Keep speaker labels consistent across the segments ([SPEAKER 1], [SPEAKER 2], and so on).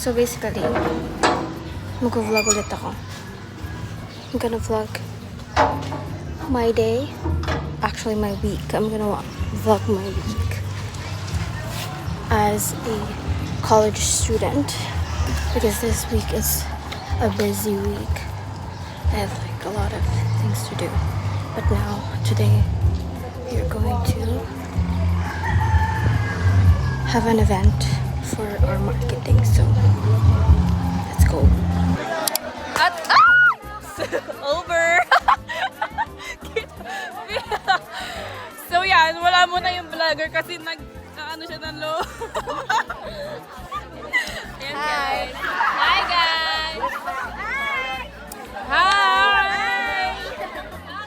[SPEAKER 1] So basically, mag-vlog ulit ako. I'm gonna vlog my day. Actually, my week. I'm gonna vlog my week as a college student because this week is a busy week. I have like a lot of things to do. But now, today, we're going to have an event for our marketing. So, let's go.
[SPEAKER 2] Over! So yan, wala muna yung vlogger kasi ano siya ng low. Ayan guys. Hi guys!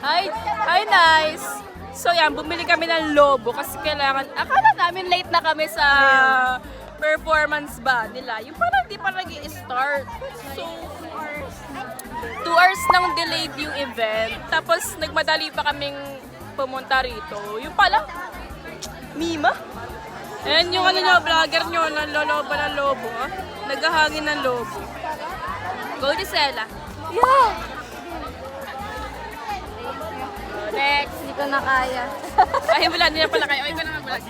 [SPEAKER 2] Hi! Hi nice! So yan, bumili kami ng lobo kasi kailangan, akala namin late na kami sa performance ba nila. Yung parang di pa nag-i-start. So, 2 hours nang delayed yung event. Tapos nagmadali pa kaming pumunta rito. Yung pala, Mima. Ayan yung ano nyo, vlogger nyo, nanlolobo ng lobo. Naghahangin ng lobo. Go Gisela.
[SPEAKER 1] Yeah!
[SPEAKER 2] Next.
[SPEAKER 1] Hindi ko na kaya.
[SPEAKER 2] Ay, wala. Hindi na pala kayo. Ay, ko na nga vlog.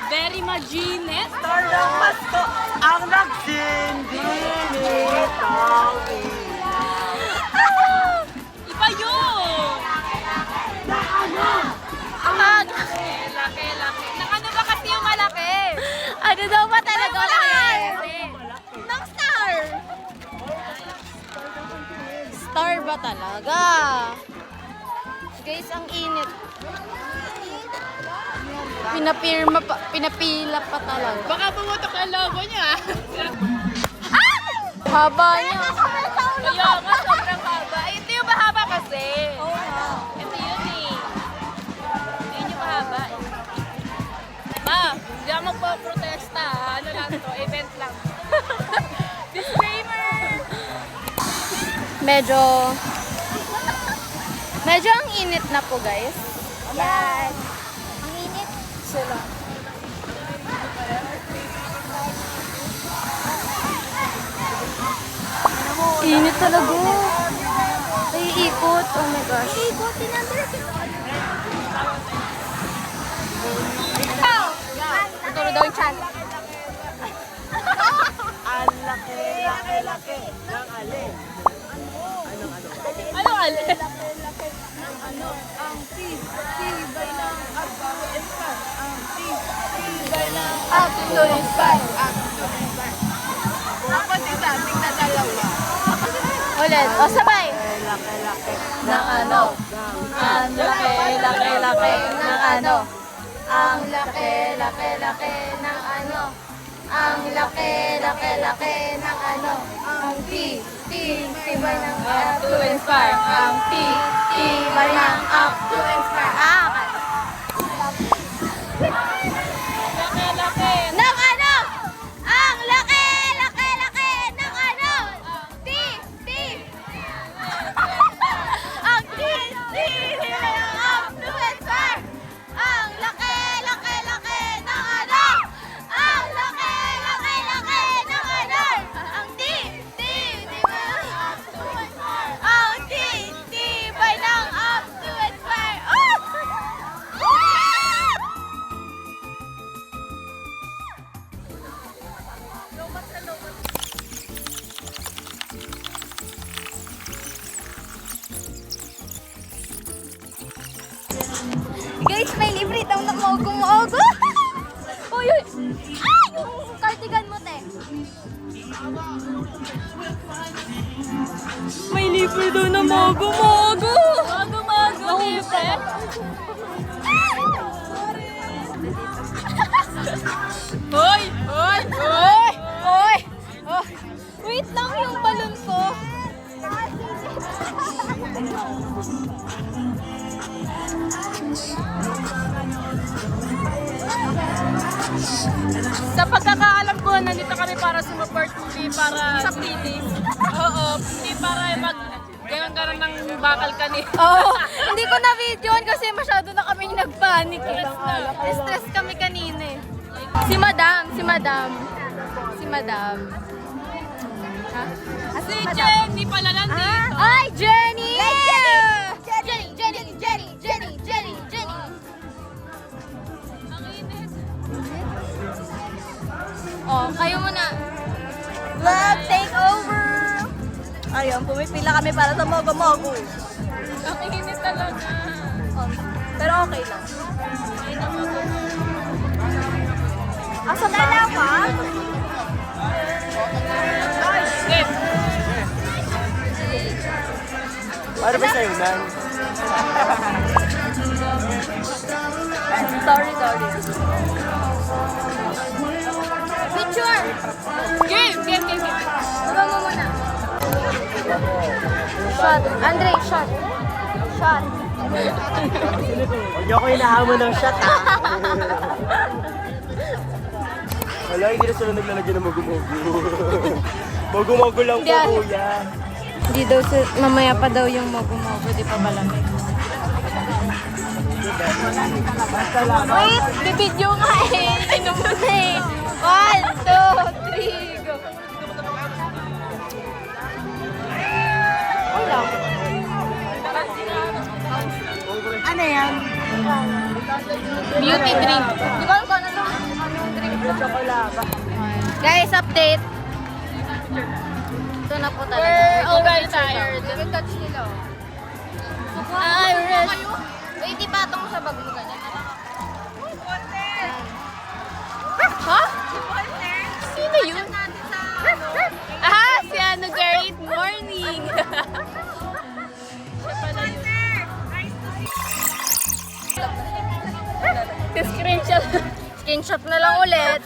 [SPEAKER 2] Very maginit.
[SPEAKER 3] Tarang Pasko ang nagsindi-nitawin.
[SPEAKER 2] Iba yun! Laki. Nang ano ba kasi yung malaki?
[SPEAKER 1] Ano daw ba talaga malaki? Ng star! Star ba talaga? Guys, ang init. Pinapila pa talaga.
[SPEAKER 2] Baka pumutok ang logo niya.
[SPEAKER 1] Haba niya.
[SPEAKER 2] Kaya nga, sobrang haba. Ay, ito yung mahaba kasi. Ito yun eh. Yun yung mahaba eh. Ma, hindi ako magpo-protesta ha. Ano lang to, event lang. Disclaimer!
[SPEAKER 1] Medyo ang init na po, guys. Yan. Ang init sila. Init talaga. Naiikot. Oh my gosh. Naiikot. Tuturo daw yung chan.
[SPEAKER 3] Ang laki ng alin.
[SPEAKER 2] Ano alin?
[SPEAKER 3] Ang tibay ng
[SPEAKER 1] Up to inspire.
[SPEAKER 3] Tapos isa, tingnan dalawa.
[SPEAKER 1] Ulit. O, sabay.
[SPEAKER 3] Laki
[SPEAKER 1] Ng ano? Ang laki ng ano? Ang laki ng ano? Ang laki ng ano? Ang tibay ng up to inspire. Ang tibay ng up to inspire.
[SPEAKER 2] Laki.
[SPEAKER 1] Ng ano? Ang laki ng ano? Ang tibay ng up to inspire. Ang laki ng ano? Ang laki ng ano? Ang tibay ng up to inspire. Guys, may libre daw na mogo-mogo. Uy! Ay! Yung cardigan mo, te.
[SPEAKER 2] May libre daw na mogo-mogo. Mogo-mogo libre. Hoy!
[SPEAKER 1] Wait lang yung balon ko.
[SPEAKER 2] Sa pagkakaalam ko, nandito kami para sumuport, hindi para sa pretty. Oo, hindi para ganon-ganon ng bakal kani.
[SPEAKER 1] Oo, hindi ko na videoan kasi masyado na kaming nagpanic eh. Stress kami kanina eh. Si Madam. Ha?
[SPEAKER 2] Si Jenny pala nandito.
[SPEAKER 1] Ay, Jenny! Jenny!
[SPEAKER 2] Ang init.
[SPEAKER 1] Oh, kayo muna. Vlog takeover! Ayun, pumipila kami para sa mogo-mogo.
[SPEAKER 2] Ang init talaga.
[SPEAKER 1] Pero okay lang. Asa ba? Dalawa?
[SPEAKER 2] Game.
[SPEAKER 3] Para ba sa'yo, Nan?
[SPEAKER 1] Sorry. Picture!
[SPEAKER 2] Game.
[SPEAKER 1] Baba mo muna. Shot. Andre, shot.
[SPEAKER 3] Huwag niyo ako hinahamon ng shot, ha? Wala, hindi na sila naglalagyan ng magumogo. Magumogo lang po,
[SPEAKER 1] Hindi,
[SPEAKER 3] kuya.
[SPEAKER 1] Hindi daw, mamaya pa daw yung mogo-mogo, di pa malamig. Wait, bibidyo nga eh. Inom mo na eh. 1, 2, 3, go. Wala.
[SPEAKER 3] Ano yan?
[SPEAKER 1] Beauty drink. Di ba kung ano drink?
[SPEAKER 3] Chocolate.
[SPEAKER 1] Guys, update. Ito na po talaga.
[SPEAKER 2] We're already tired.
[SPEAKER 1] Touch nila. Iris. Wait, di patong sa bag mo ganyan. Ha? Sino yun?
[SPEAKER 2] Si ano, great morning. Siya pala yun. Screenshot.
[SPEAKER 1] Screenshot na lang ulit.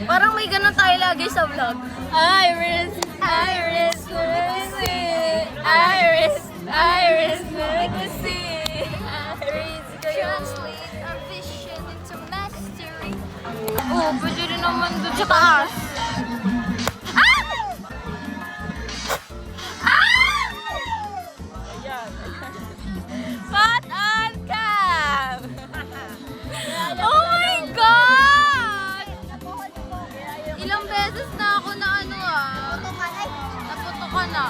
[SPEAKER 1] Parang may ganun tayo lagi sa vlog.
[SPEAKER 2] Iris, let me see. Iris, let me see. Iris,
[SPEAKER 1] Translate our vision into mastery. Oh, pwede rin naman doon sa taas.
[SPEAKER 2] Spot on cam.
[SPEAKER 1] Oh my God! Ilang beses na ako na ano naputukan na.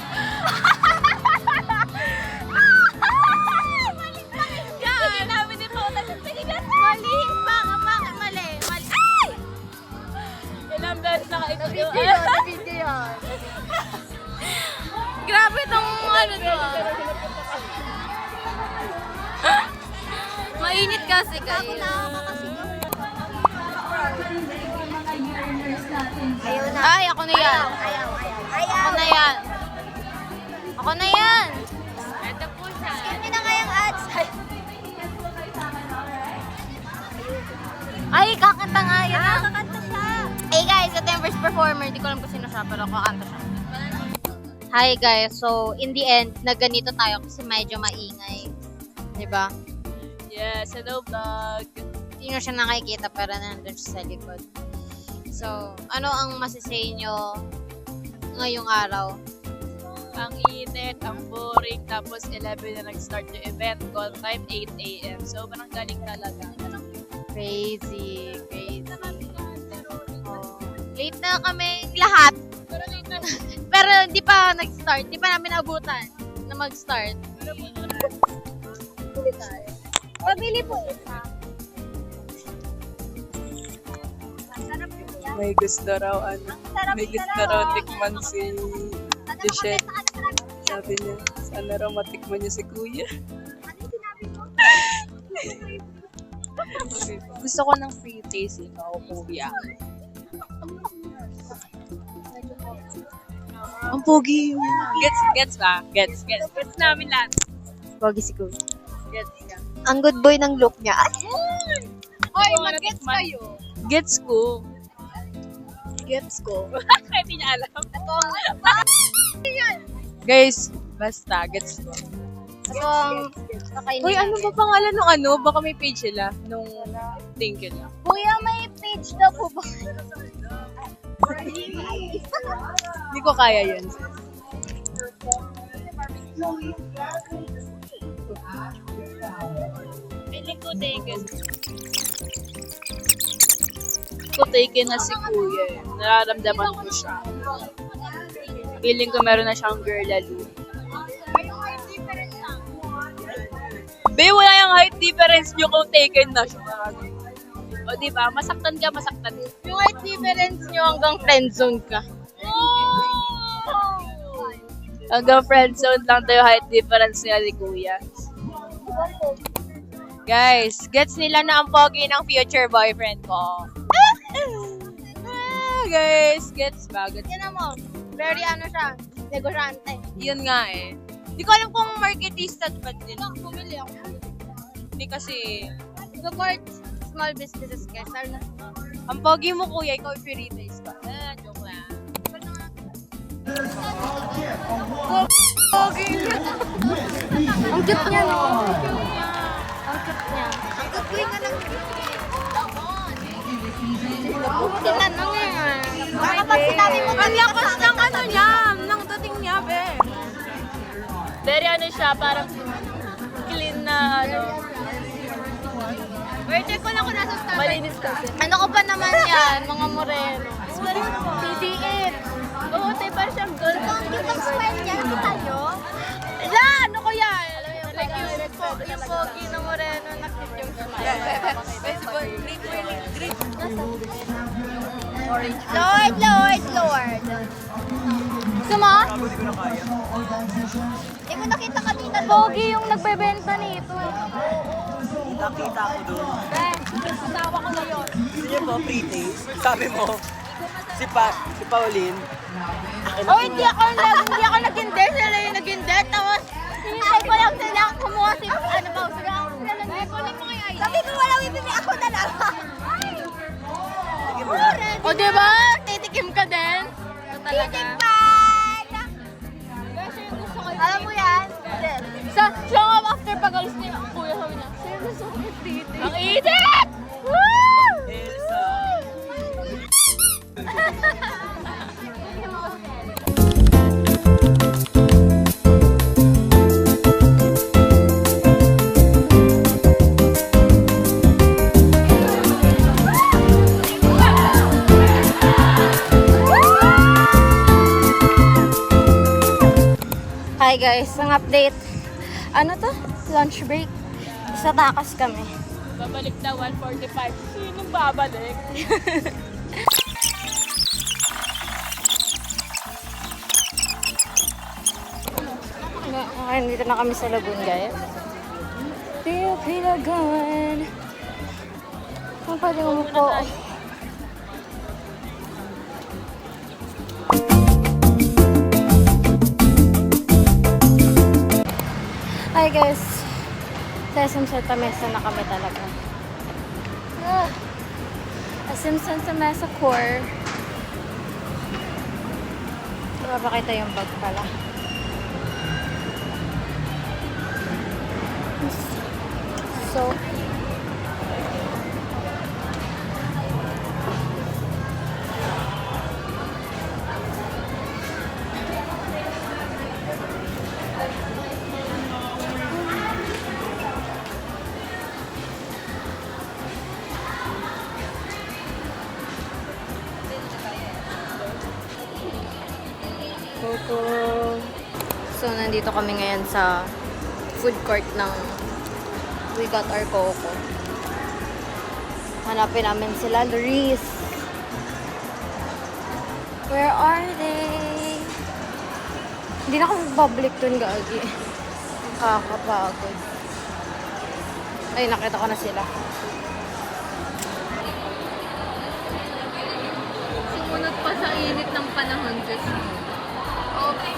[SPEAKER 2] Yan, namin din po kasi tinigan.
[SPEAKER 1] Mali! Mali! Ay!
[SPEAKER 2] Ilang beses nakaikot yung
[SPEAKER 1] Video yun. Grabe itong ano to Mainit kasi kayo. Ay, ako na yan. Ako na yan.
[SPEAKER 2] Ito po siya.
[SPEAKER 1] Skip nyo na kayang ads. Ay, kakanta nga yan. Kakanta siya. Hey guys, ito yung first performer. Hindi ko alam kung sino siya, pero kakanta siya. Hi guys, so in the end, nagganito tayo kasi medyo maingay. Diba?
[SPEAKER 2] Yes, hello vlog.
[SPEAKER 1] Hindi nyo siya nakikita pero nandun siya sa likod. So, ano ang masasay nyo ngayong araw?
[SPEAKER 2] Ang init, ang boring, tapos 11 na nag-start yung event. Call time 8 a.m. So, parang galing talaga.
[SPEAKER 1] Crazy. Oh. Late na kami lahat.
[SPEAKER 2] Pero late na.
[SPEAKER 1] Pero di pa nag-start. Di pa namin abutan na mag-start. Pabili po isa.
[SPEAKER 4] May gusto raw may gusto raw tikman si Michelle. Sabi niya, sana raw matikman niya si Kuya. Gusto ko ng free taste ikaw, Kuya. Ang pogi mo.
[SPEAKER 2] Gets ba? Gets namin lahat.
[SPEAKER 1] Pogi si Kuya.
[SPEAKER 2] Gets ka.
[SPEAKER 1] Ang good boy ng look niya.
[SPEAKER 2] Hoy, mag-gets kayo. Gets ko.
[SPEAKER 1] Gets ko.
[SPEAKER 2] Kahit hindi niya alam.
[SPEAKER 4] Guys, basta, gets ko.
[SPEAKER 1] Ito ang kakainin
[SPEAKER 4] Uy, ano ba pangalan ng ano? Baka may page sila. Nung Thank you na.
[SPEAKER 1] Kuya, may page na po ba?
[SPEAKER 4] Hindi ko kaya yun. Feeling ko taken. Ko taken na si Kuya. Nararamdaman ko siya. Feeling ko meron na siyang girl lalo. Be, wala yung height difference nyo kung taken na siya. O diba, masaktan ka, masaktan ka.
[SPEAKER 1] Yung height difference nyo hanggang friend zone ka.
[SPEAKER 4] Hanggang friend zone lang tayo height difference nila ni Kuya.
[SPEAKER 1] Guys, gets nila na ang pogi ng future boyfriend ko.
[SPEAKER 4] Guys, gets ba? Gets.
[SPEAKER 1] Yan mo, very ano siya, negosyante.
[SPEAKER 4] Yun nga eh.
[SPEAKER 1] Hindi ko alam kung marketista ba din. Bumili ako.
[SPEAKER 4] Hindi kasi,
[SPEAKER 1] Support small businesses guys.
[SPEAKER 4] ang pogi mo Kuya, ikaw if retails ka. Joke lang.
[SPEAKER 1] Ang cute niya, no? Ang cute niya. Ang cute nga ng Tingnan mo nga. Kapag sinabi mo, ang lakas ng ano niya, ng dating niya, be.
[SPEAKER 2] Very ano siya, parang clean na ano.
[SPEAKER 1] Wait, check ko lang kung nasa Starbucks.
[SPEAKER 2] Malinis kasi.
[SPEAKER 1] Ano ko pa naman yan, mga moreno.
[SPEAKER 2] TD8. Oo, tayo parang siyang gold.
[SPEAKER 1] Ang cute ang smile niya, nakita nyo?
[SPEAKER 2] Ala, ano ko yan? Alam mo yung
[SPEAKER 1] Like yung pogi na moreno, nakit yung smile. Lord. Gusto mo? Hindi ko nakita kanina. Pogi yung nagbebenta nito.
[SPEAKER 3] Nakita ko doon.
[SPEAKER 1] Asawa ko ngayon.
[SPEAKER 3] Gusto niyo po, pre-taste? Sabi mo, si Pauline.
[SPEAKER 1] Oh, hindi ako nag-indent. Sila yung nag-indent. Tapos, hinintay ko lang sila kumuha si, ano ba, sila kunin mo kaya yun. Sabi ko, wala bibili ako na lang. O, diba? Titikim ka din. Titikpan! Alam mo yan? Siya nga after pag-alis niya, ang kuya sabi niya, sir, gusto ko titik.
[SPEAKER 2] Ang init!
[SPEAKER 1] Woo!
[SPEAKER 3] Elsa.
[SPEAKER 1] Hi guys, ang update. Ano to? Lunch break. Sa takas kami.
[SPEAKER 2] Babalik na 1:45. Sinong babalik?
[SPEAKER 1] Ngayon dito na kami sa Lagoon guys. Pilagan. Kung pwede mo po. Hi guys. Sa SM Santa Mesa na kami talaga. SM Santa Mesa Core. Mapapakita yung bag pala. So, So, nandito kami ngayon sa food court ng We Got Our Coco. Hanapin namin sila, Luis. Where are they? Hindi na ako magbabalik dun, gagi. Kakapagod. Ay, nakita ko na sila.
[SPEAKER 4] Sumunod pa sa init ng panahon kasi. Okay.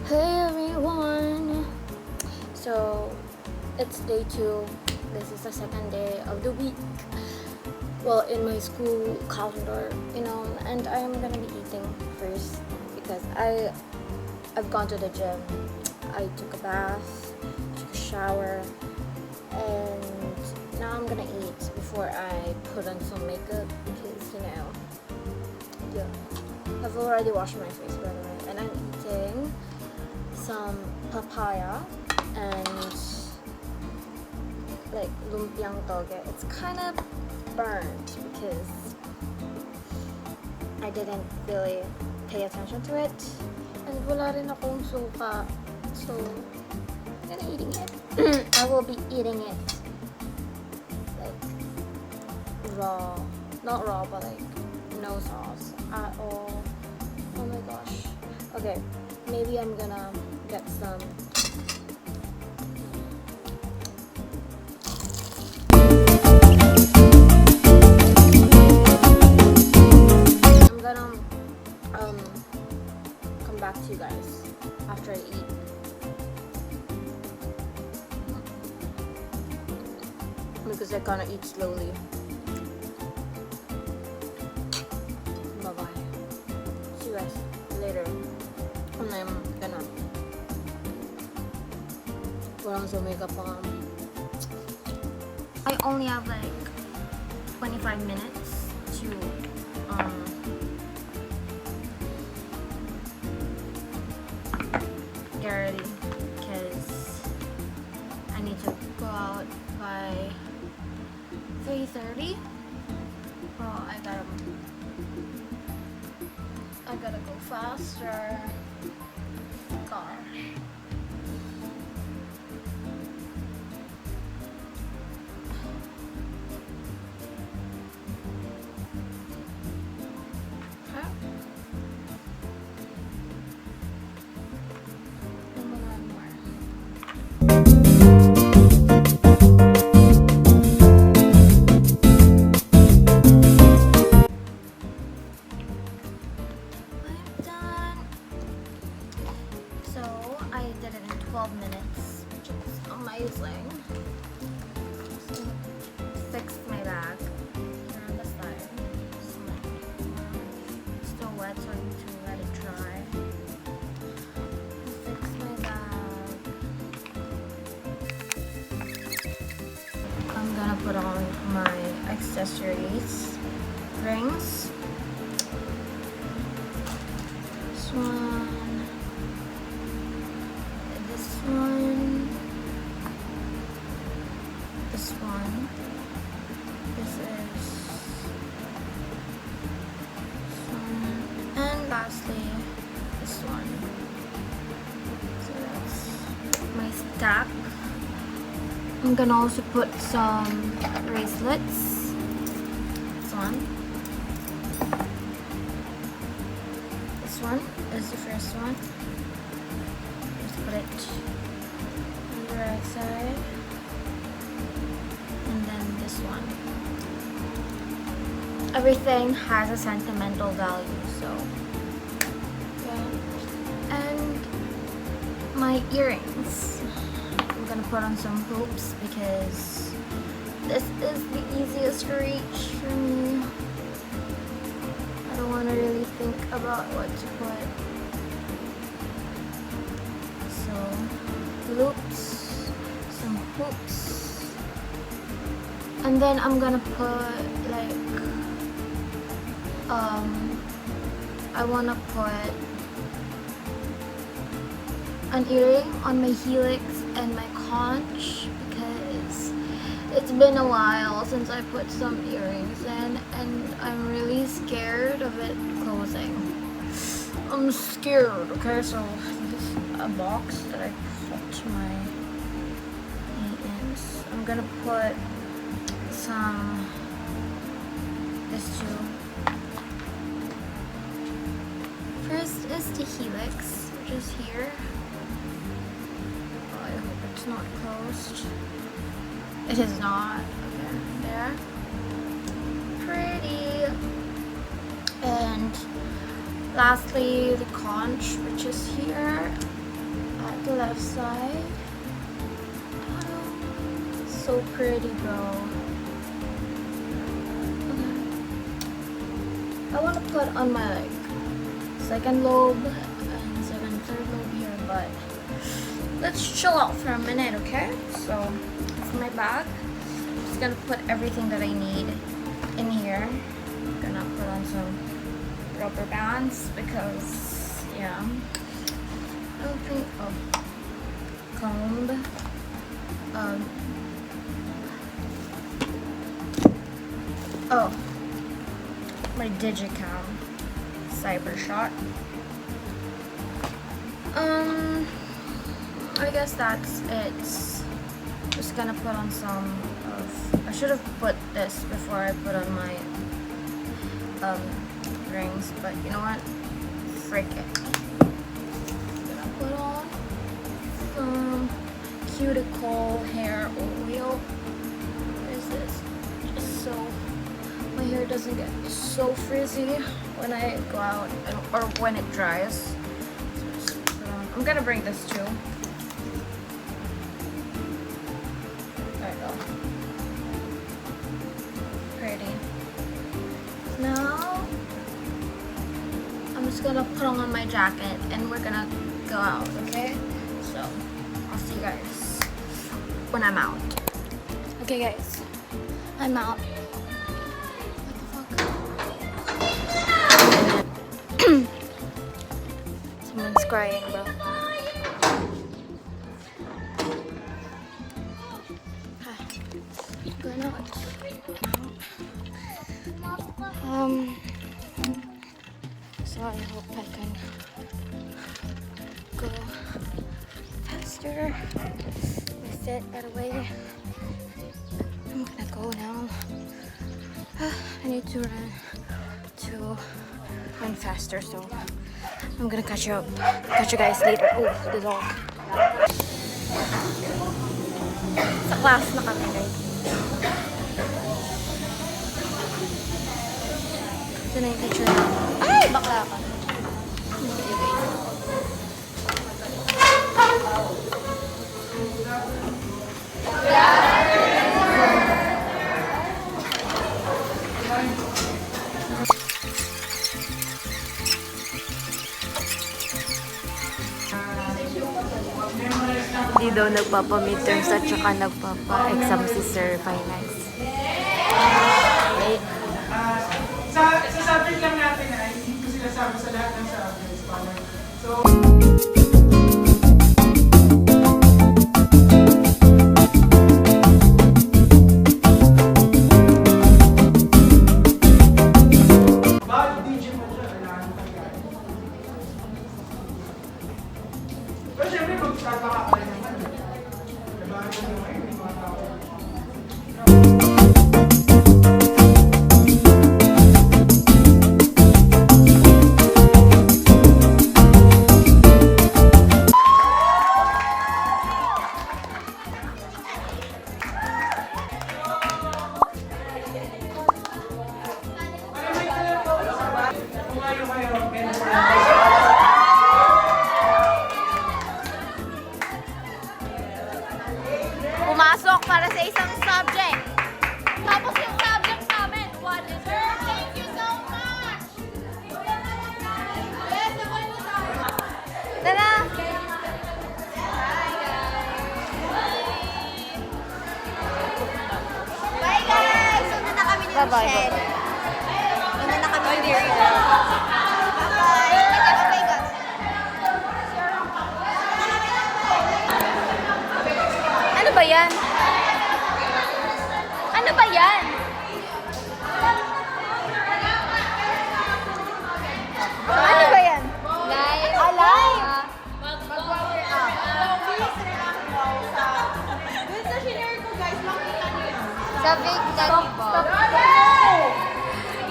[SPEAKER 1] Hey, second day of the week. Well, in my school calendar, and I'm gonna be eating first because I've gone to the gym. I took a bath, took a shower, and now I'm gonna eat before I put on some makeup because yeah, I've already washed my face by the way, and I'm eating some papaya and like lumpiang toge. It's kind of burnt because I didn't really pay attention to it, and wala rin akong suka, so I'm gonna eating it. I will be eating it like raw, not raw, but like no sauce at all. Oh my gosh. Okay, maybe I'm gonna get some. I'm gonna come back to you guys after I eat. Because I gonna eat slowly. Bye bye. See you guys later. And I'm gonna put on some makeup on. I only have like 25 minutes to get ready because I need to go out by 3:30. Oh, I gotta go faster. Gosh. Huh? I'm gonna have more. I'm done. So I did it in 12 minutes, which is amazing. Fixed my bag here on the side. Still wet, so I need to let it dry. Fixed my bag. I'm gonna put on my accessories, rings. This one, this one, this one, this is this one, and lastly this one. So that's my stack. I'm gonna also put some bracelets. This one. This one is the first one. Just put it on the right side. And then this one. Everything has a sentimental value, so yeah. And my earrings. I'm gonna put on some hoops because this is the easiest reach for me. I don't want to really think about what to put. So, loops, some hoops, and then I'm gonna put like, I wanna put an earring on my helix and my conch because it's been a while since I put some earrings in and I'm really scared of it closing. I'm scared. Okay, so this is a box that I put my earrings. I'm gonna put some, this too. First is the helix, which is here. Oh, I hope it's not closed. It is not. Okay, there. Pretty. And lastly, the conch, which is here at the left side. so pretty, bro. I want to put on my like second lobe and third lobe here, but let's chill out for a minute, okay? So for my bag, I'm just gonna put everything that I need in here. I'm gonna put on some rubber bands because yeah, I don't think comb. Oh, my Digicam Cybershot. I guess that's it. Just gonna put on some of. I should have put this before I put on my rings, but you know what? Frick it. I'm gonna put on some cuticle hair oil. What is this? Just so my hair doesn't get so frizzy when I go out or when it dries. So just put on. I'm gonna bring this too. There we go. Pretty. Now I'm just gonna put on my jacket and we're gonna go out, okay? So I'll see you guys when I'm out. Okay guys, I'm out. Someone's crying, bro. Going out. So I hope I can go faster with it. By the way, I'm gonna go now. I need to run faster, so I'm gonna catch you guys later. Oh, the dog. Sa class na kami, guys. Ito na yung teacher na. Ay! Bakla ka.
[SPEAKER 5] Hindi daw nagpapa-midterms at saka nagpapa-exam si Sir Finance.
[SPEAKER 6] Sa subject lang natin ay hindi ko sila sabi sa lahat ng subjects. So, bawat digit mo siya, kailangan pagkain. Pero syempre, mag-start ka pa rin naman. Diba? Yung mga tao.
[SPEAKER 5] Pumasok para sa isang subject. Tapos yung subject namin, what is it? Thank you so much! Tara! Bye guys! Una na kami ni Michelle. Una na kami ni Michelle. Bye! Okay guys. Ano ba yan? Ano ba yan? Ano ba yan? Live. Ah, live? Sa big daddy po.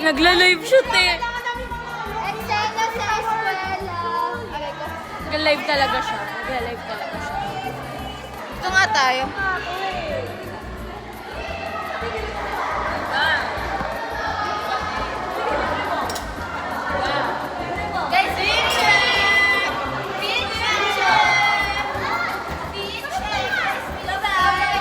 [SPEAKER 2] Nagla-live shoot eh.
[SPEAKER 5] Eksena sa eskwela.
[SPEAKER 2] Nagla-live talaga siya. Nagla-live talaga siya.
[SPEAKER 5] Ito nga tayo. Guys, picture! Picture! Picture! Bye-bye!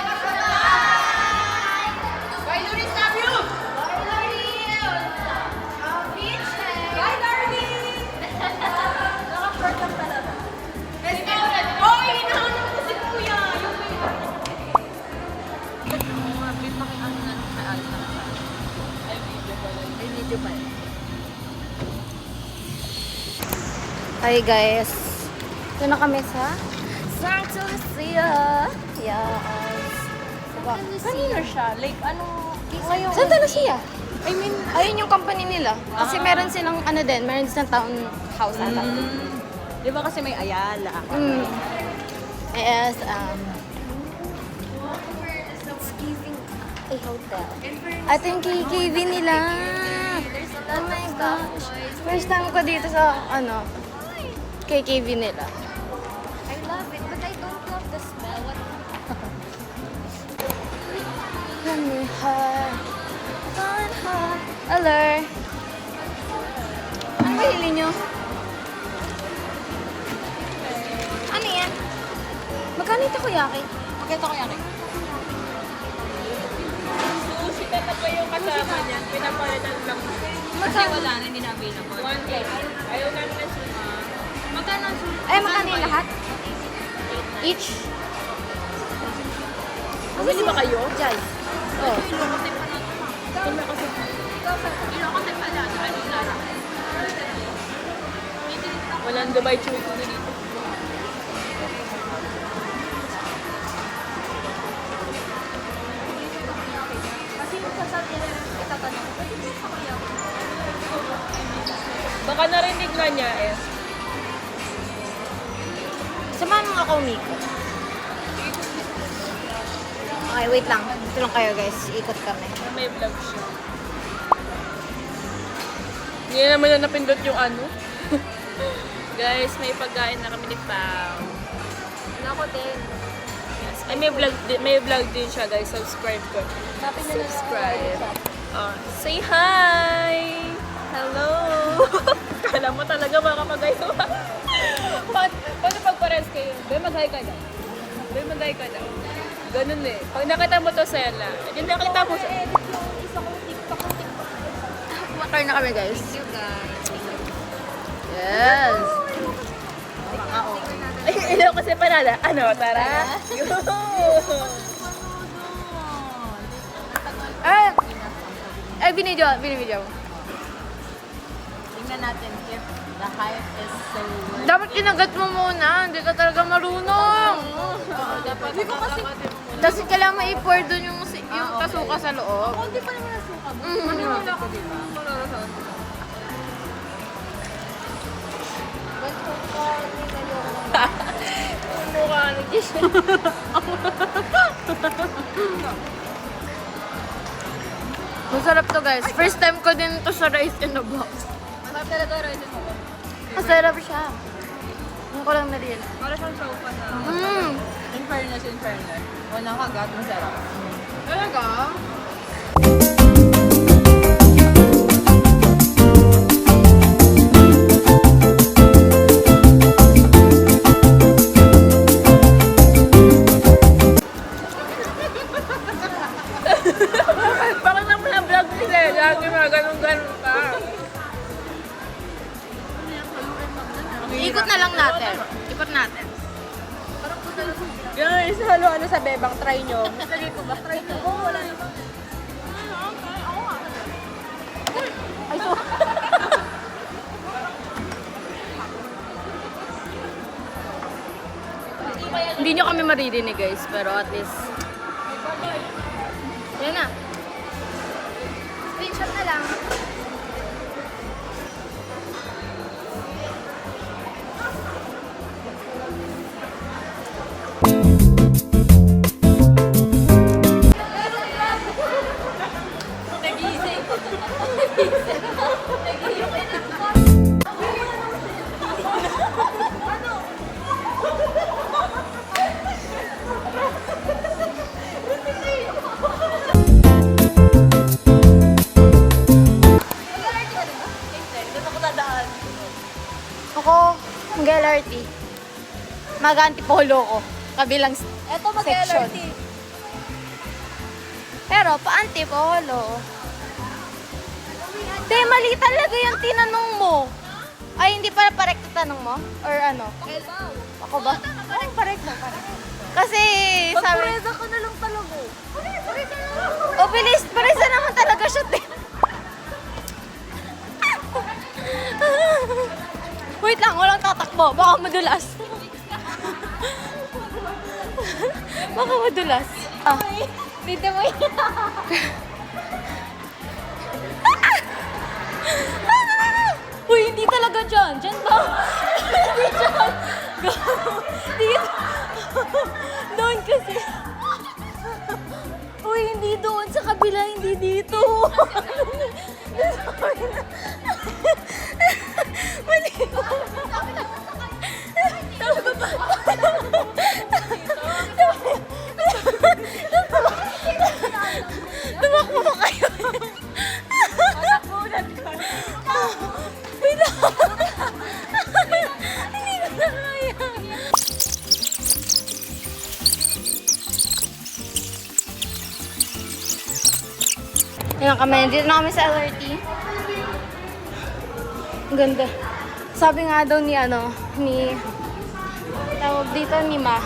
[SPEAKER 5] video pa.
[SPEAKER 1] Hi guys. Ito na kami sa Santa Lucia. Yes. Diba?
[SPEAKER 2] Kanino siya? Like, ano?
[SPEAKER 1] Santa Lucia. I mean, ayun yung company nila. Kasi meron silang ano din, meron silang townhouse ata.
[SPEAKER 2] Di ba kasi may Ayala?
[SPEAKER 1] Mm. Yes,
[SPEAKER 5] It's giving a hotel.
[SPEAKER 1] ito yung KKV nila. Oh my gosh. First time ko dito sa, ano, KKV nila.
[SPEAKER 5] I love it, but I don't love the smell. What?
[SPEAKER 1] Let me hide. Gone high. Hello. Ano ba hili nyo? Ano yan? Magkano ito kuyaki?
[SPEAKER 2] Pakita ko yan eh. Sushi na pa yung kasama niya. Pinapalitan lang. Kasi wala na, hindi na available. 1K. Ayaw namin na siya. Magkano ang sushi?
[SPEAKER 1] Eh, magkano yung lahat? Each?
[SPEAKER 2] Bumili ba kayo?
[SPEAKER 1] Jai. Oh.
[SPEAKER 2] Walang Dubai Chewy ko dito.
[SPEAKER 5] Kasi yung sasabi nila, itatanong, pwede mo sa kaya?
[SPEAKER 2] Baka narinig na niya eh.
[SPEAKER 1] Samahan mo nga ako, Miko. Okay, wait lang. Ito lang kayo, guys. Ikot kami.
[SPEAKER 2] May vlog siya. Hindi naman na napindot yung ano. Guys, may pagkain na kami ni Pao.
[SPEAKER 5] Ako din.
[SPEAKER 2] Yes. Ay, may vlog din siya, guys. Subscribe ko. Subscribe. Oh, say hi! Hello! Kala mo talaga makapagayo. Paano pag pares kayo? Bay, mag-hi ka daw. Bay, mag-hi ka daw. Ganun eh. Pag nakita mo to, Sela. Yung nakita mo siya.
[SPEAKER 1] Makar na kami, guys.
[SPEAKER 5] Thank you guys.
[SPEAKER 1] Yes.
[SPEAKER 2] Ay, ilaw kasi panada. Ano, tara?
[SPEAKER 1] Ay, binidyo.
[SPEAKER 5] Tingnan natin if the hype is so worth.
[SPEAKER 1] Dapat kinagat mo muna. Hindi ka talaga marunong.
[SPEAKER 5] Hindi ko kasi,
[SPEAKER 1] Kasi kailangan ma-pour doon yung kasuka sa loob.
[SPEAKER 5] hindi pa naman nasuka.
[SPEAKER 1] Mm.
[SPEAKER 2] Mukha ng
[SPEAKER 1] Masarap to, guys. First time ko din to sa rice in a box.
[SPEAKER 5] Masarap talaga rin ito.
[SPEAKER 1] Masarap siya. Yung ko lang na rin.
[SPEAKER 2] Para siyang sopa na.
[SPEAKER 5] In fairness. Walang kagat, masarap.
[SPEAKER 2] Talaga? Bakit naman na vlog ni Sela? Lagi mga ganun-ganun ka.
[SPEAKER 1] Ikot na lang natin. Ikot natin.
[SPEAKER 2] Guys, halo-ano sa bebang, try nyo. Try ko ba? Try ko. Oo, wala naman.
[SPEAKER 1] Hindi nyo kami maririnig, guys. Pero at least... Yan na.
[SPEAKER 5] Screenshot na lang.
[SPEAKER 1] Ako, mag-LRT. Mag-antipolo ko. Kabilang
[SPEAKER 5] Eto
[SPEAKER 1] section.
[SPEAKER 5] mag-LRT.
[SPEAKER 1] Pero, pa-antipolo. Te, mali talaga yung tinanong mo. Ay, hindi pala parekto tanong mo? Or ano? Ako ba? Oh, parekto. Kasi, sabi...
[SPEAKER 5] Pureza ka na lang talaga.
[SPEAKER 1] O, bilis. Paresa naman talaga siya, te. Takbo, baka madulas. Baka madulas. Ah.
[SPEAKER 5] Dito mo yun.
[SPEAKER 1] Uy, hindi talaga dyan. Dyan ba? Hindi dyan. Dito. Doon kasi. Uy, hindi doon. Sa kabila, hindi dito. Mali. Tumakbo mo kayo. Takbunan ko. Wait lang. Hindi ko na kaya. Ayan kami, dito na kami sa LRT. Ang ganda. Sabi nga daw ni tawag dito ni Ma,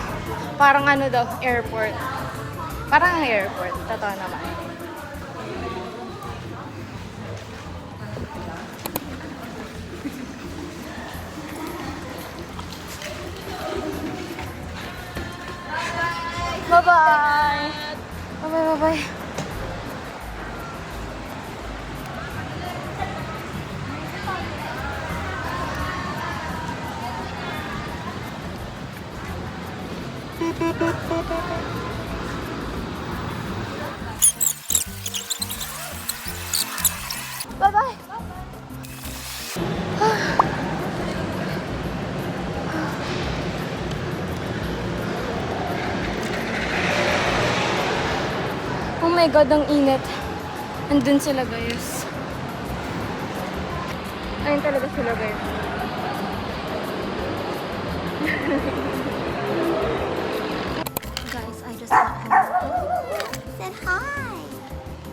[SPEAKER 1] parang daw, airport. Parang airport, totoo naman. Bye-bye! Bye-bye, bye-bye. Bye-bye! Oh my God, ang init. Andun sila, guys. Ayun talaga sila, guys. Guys, I just got home. Said hi!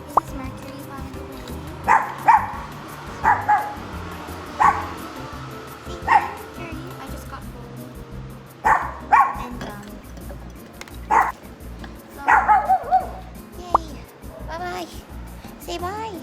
[SPEAKER 1] This is Mercury, by the way. See, Mercury, I just got home. And, so, yay! Bye-bye! Say bye!